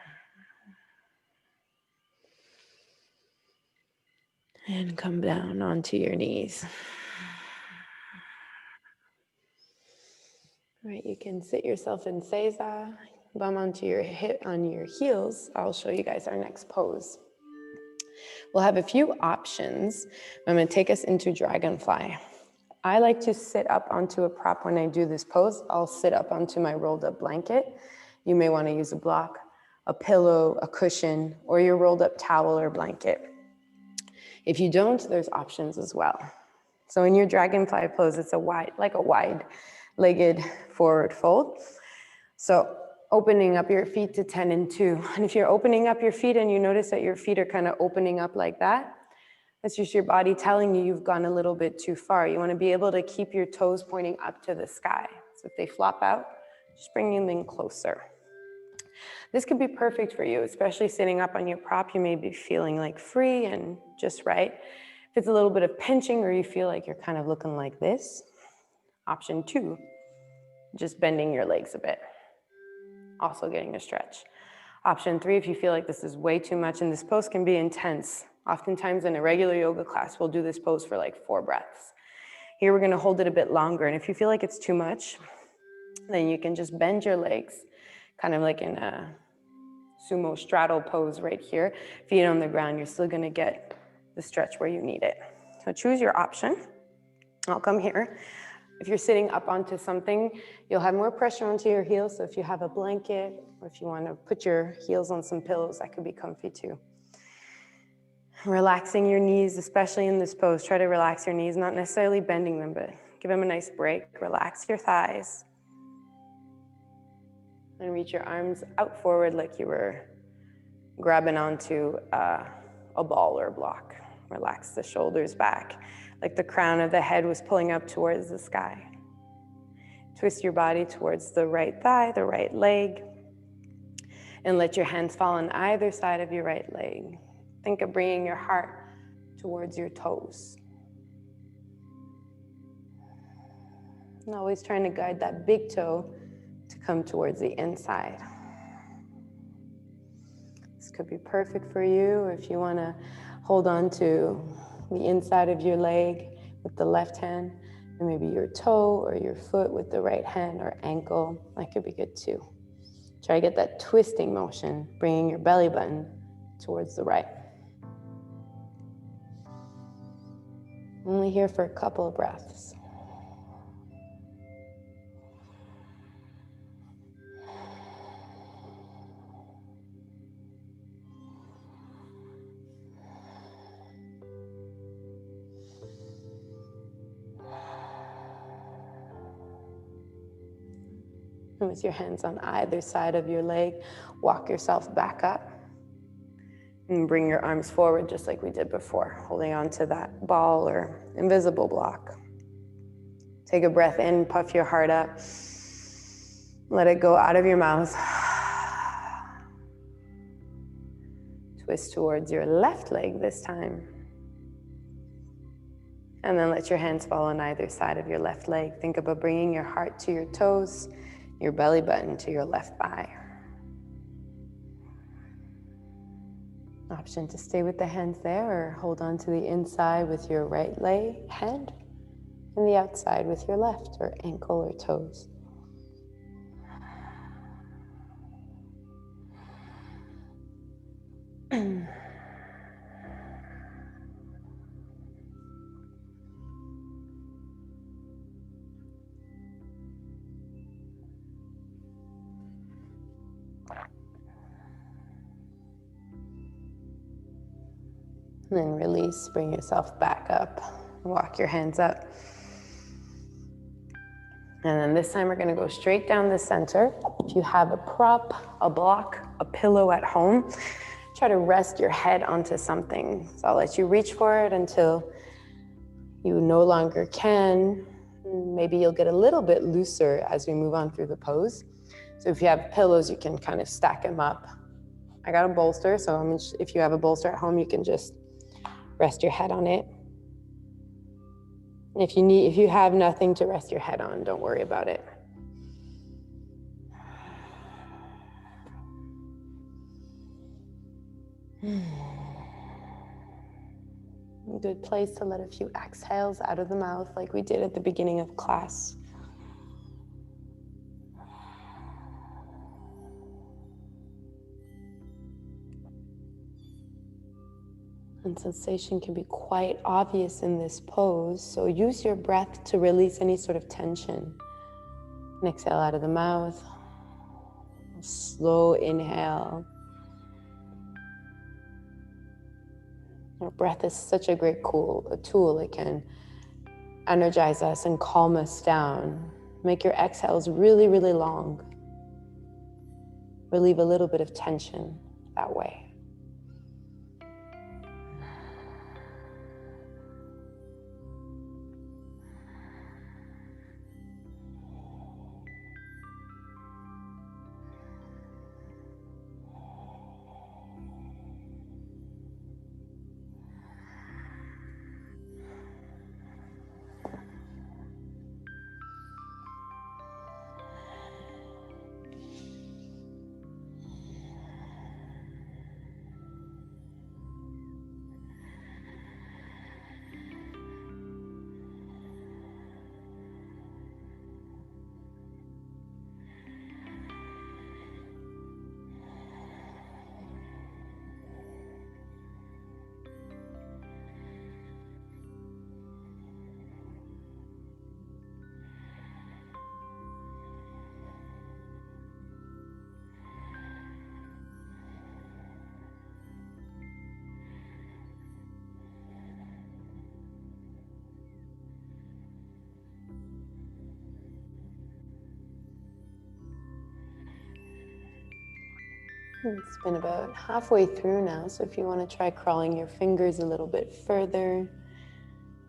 And come down onto your knees. Right, you can sit yourself in seiza, bum onto your hip on your heels. I'll show you guys our next pose. We'll have a few options. I'm going to take us into dragonfly. I like to sit up onto a prop when I do this pose. I'll sit up onto my rolled up blanket. You may want to use a block, a pillow, a cushion, or your rolled up towel or blanket. If you don't, there's options as well. So in your dragonfly pose, it's like a wide-legged forward fold. So opening up your feet to 10 and 2. And if you're opening up your feet and you notice that your feet are kind of opening up like that, that's just your body telling you you've gone a little bit too far. You want to be able to keep your toes pointing up to the sky. So if they flop out, just bring them in closer. This could be perfect for you, especially sitting up on your prop. You may be feeling like free and just right. If it's a little bit of pinching or you feel like you're kind of looking like this, option 2, just bending your legs a bit. Also getting a stretch. Option 3, if you feel like this is way too much, and this pose can be intense. Oftentimes in a regular yoga class, we'll do this pose for like 4 breaths. Here we're gonna hold it a bit longer, and if you feel like it's too much, then you can just bend your legs, kind of like in a sumo straddle pose right here. Feet on the ground, you're still gonna get the stretch where you need it. So choose your option. I'll come here. If you're sitting up onto something, you'll have more pressure onto your heels. So if you have a blanket, or if you want to put your heels on some pillows, that could be comfy too. Relaxing your knees, especially in this pose. Try to relax your knees, not necessarily bending them, but give them a nice break. Relax your thighs. And reach your arms out forward like you were grabbing onto a ball or a block. Relax the shoulders back, like the crown of the head was pulling up towards the sky. Twist your body towards the right thigh, the right leg, and let your hands fall on either side of your right leg. Think of bringing your heart towards your toes. And always trying to guide that big toe to come towards the inside. This could be perfect for you if you want to hold on to the inside of your leg with the left hand, and maybe your toe or your foot with the right hand or ankle. That could be good too. Try to get that twisting motion, bringing your belly button towards the right. Only here for a couple of breaths. And with your hands on either side of your leg, walk yourself back up and bring your arms forward just like we did before, holding on to that ball or invisible block. Take a breath in, puff your heart up. Let it go out of your mouth. Twist towards your left leg this time. And then let your hands fall on either side of your left leg. Think about bringing your heart to your toes, your belly button to your left thigh. Option to stay with the hands there or hold on to the inside with your right leg, hand, and the outside with your left or ankle or toes. And then release, bring yourself back up, walk your hands up. And then this time we're gonna go straight down the center. If you have a prop, a block, a pillow at home, try to rest your head onto something. So I'll let you reach for it until you no longer can. Maybe you'll get a little bit looser as we move on through the pose. So if you have pillows, you can kind of stack them up. I got a bolster, so if you have a bolster at home, you can just rest your head on it. And if you have nothing to rest your head on, don't worry about it. Good place to let a few exhales out of the mouth like we did at the beginning of class. And sensation can be quite obvious in this pose, so use your breath to release any sort of tension. And exhale out of the mouth. Slow inhale. Our breath is such a great tool. It can energize us and calm us down. Make your exhales really, really long. Relieve a little bit of tension that way. It's been about halfway through now, so if you want to try crawling your fingers a little bit further,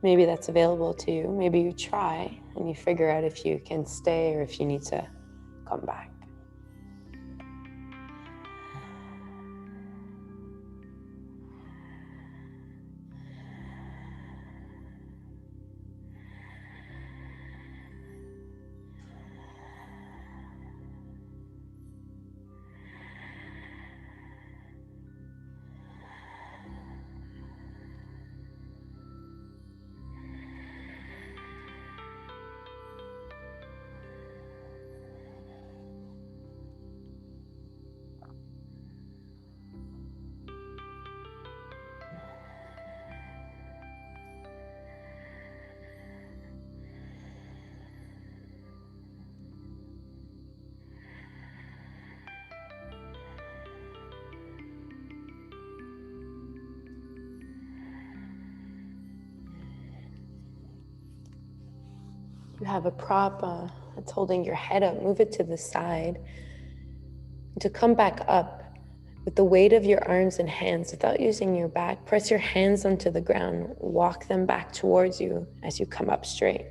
maybe that's available to you. Maybe you try and you figure out if you can stay or if you need to come back. You have a prop that's holding your head up. Move it to the side. And to come back up with the weight of your arms and hands without using your back, press your hands onto the ground. Walk them back towards you as you come up straight.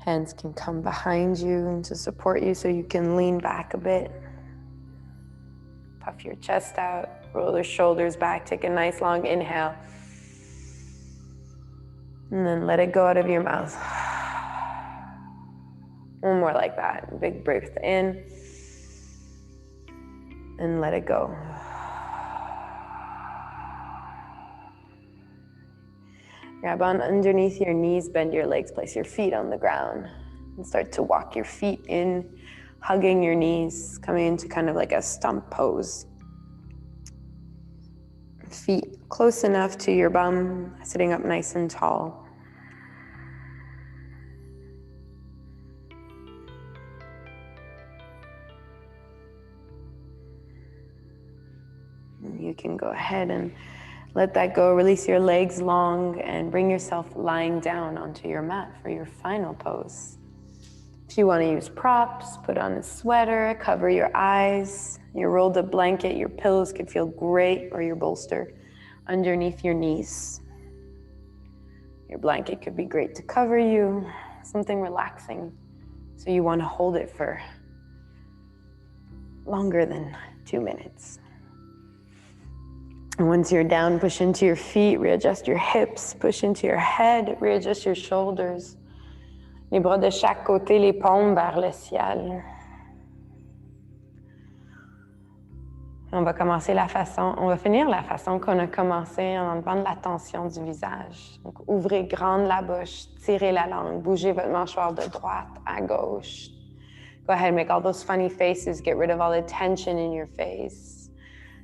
Hands can come behind you to support you so you can lean back a bit. Puff your chest out. Roll your shoulders back. Take a nice long inhale. And then let it go out of your mouth. One more like that. Big breath in. And let it go. Grab on underneath your knees, bend your legs, place your feet on the ground. And start to walk your feet in, hugging your knees, coming into kind of like a stump pose. Feet close enough to your bum, sitting up nice and tall. You can go ahead and let that go. Release your legs long and bring yourself lying down onto your mat for your final pose. If you want to use props, put on a sweater, cover your eyes, your rolled up blanket, your pillows could feel great, or your bolster underneath your knees. Your blanket could be great to cover you, something relaxing. So you want to hold it for longer than 2 minutes. And once you're down, push into your feet, readjust your hips, push into your head, readjust your shoulders. Les bras de chaque côté, les paumes vers le ciel. On va finir la façon qu'on a commencé en enlevant la tension du visage. Donc, ouvrez grande la bouche, tirez la langue, bougez votre mâchoire de droite à gauche. Go ahead, make all those funny faces, get rid of all the tension in your face.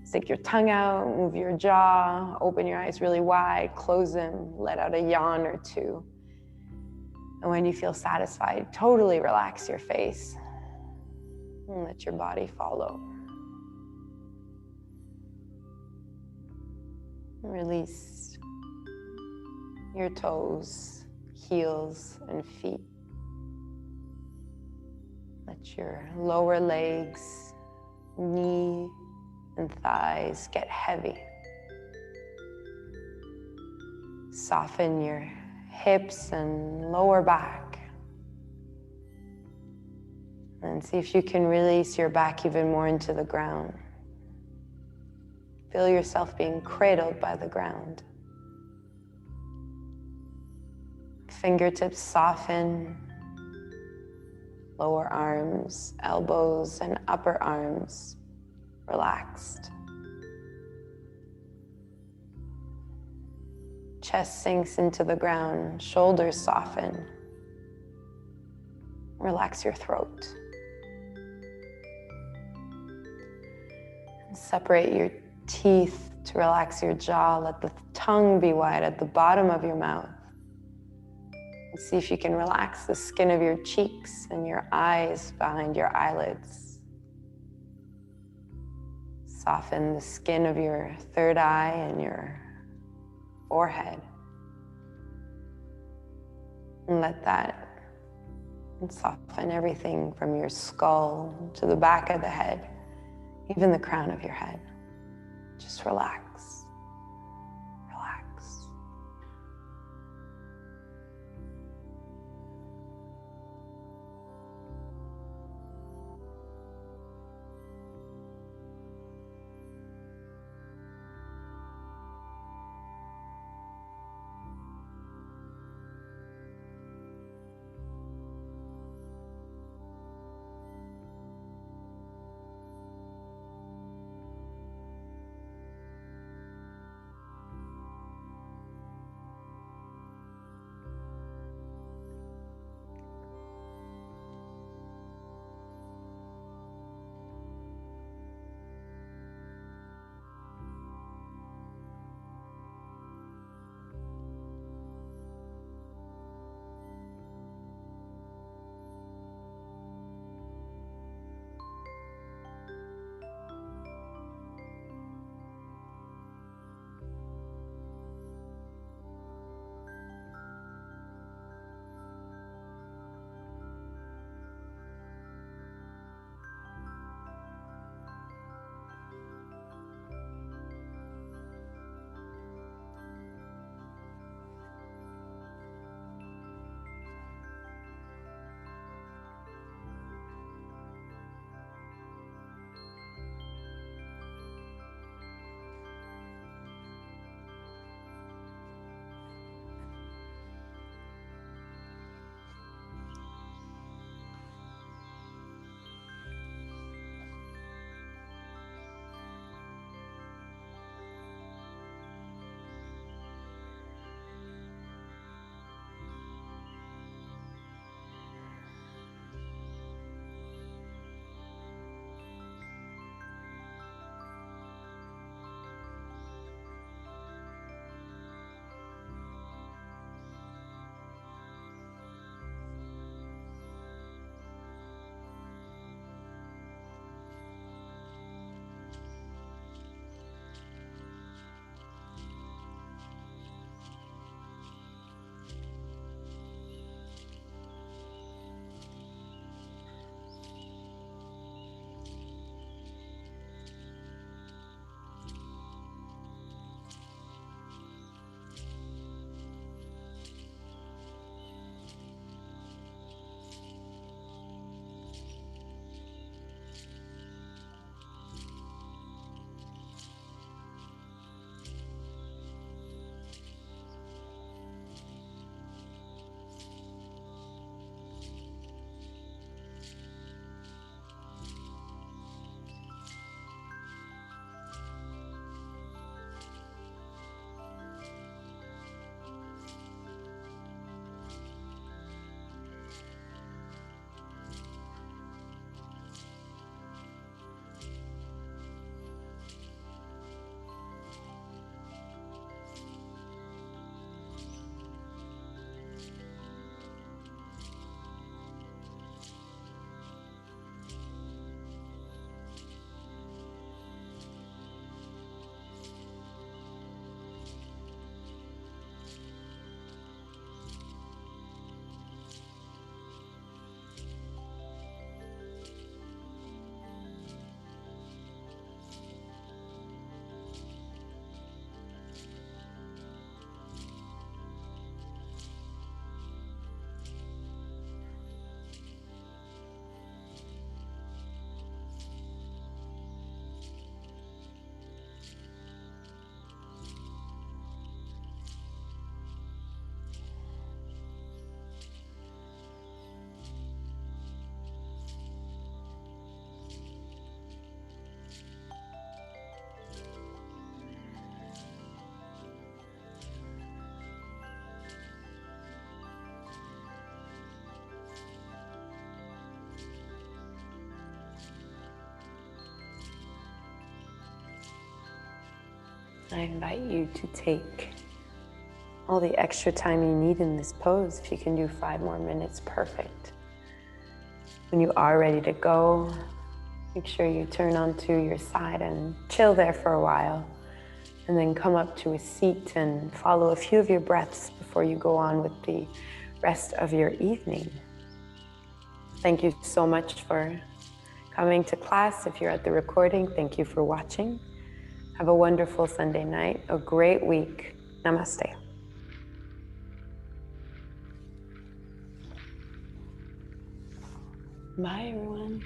Stick your tongue out, move your jaw, open your eyes really wide, close them, let out a yawn or two. And when you feel satisfied, totally relax your face and let your body follow. Release your toes, heels, and feet. Let your lower legs, knee, and thighs get heavy. Soften your hips and lower back. And see if you can release your back even more into the ground. Feel yourself being cradled by the ground. Fingertips soften. Lower arms, elbows, and upper arms relaxed. Chest sinks into the ground, shoulders soften. Relax your throat. Separate your teeth to relax your jaw. Let the tongue be wide at the bottom of your mouth. And see if you can relax the skin of your cheeks and your eyes behind your eyelids. Soften the skin of your third eye and your forehead. And let that soften everything from your skull to the back of the head, even the crown of your head. Just relax. Relax. I invite you to take all the extra time you need in this pose. If you can do 5 more minutes, perfect. When you are ready to go, make sure you turn onto your side and chill there for a while. And then come up to a seat and follow a few of your breaths before you go on with the rest of your evening. Thank you so much for coming to class. If you're at the recording, thank you for watching. Have a wonderful Sunday night, a great week. Namaste. Bye, everyone.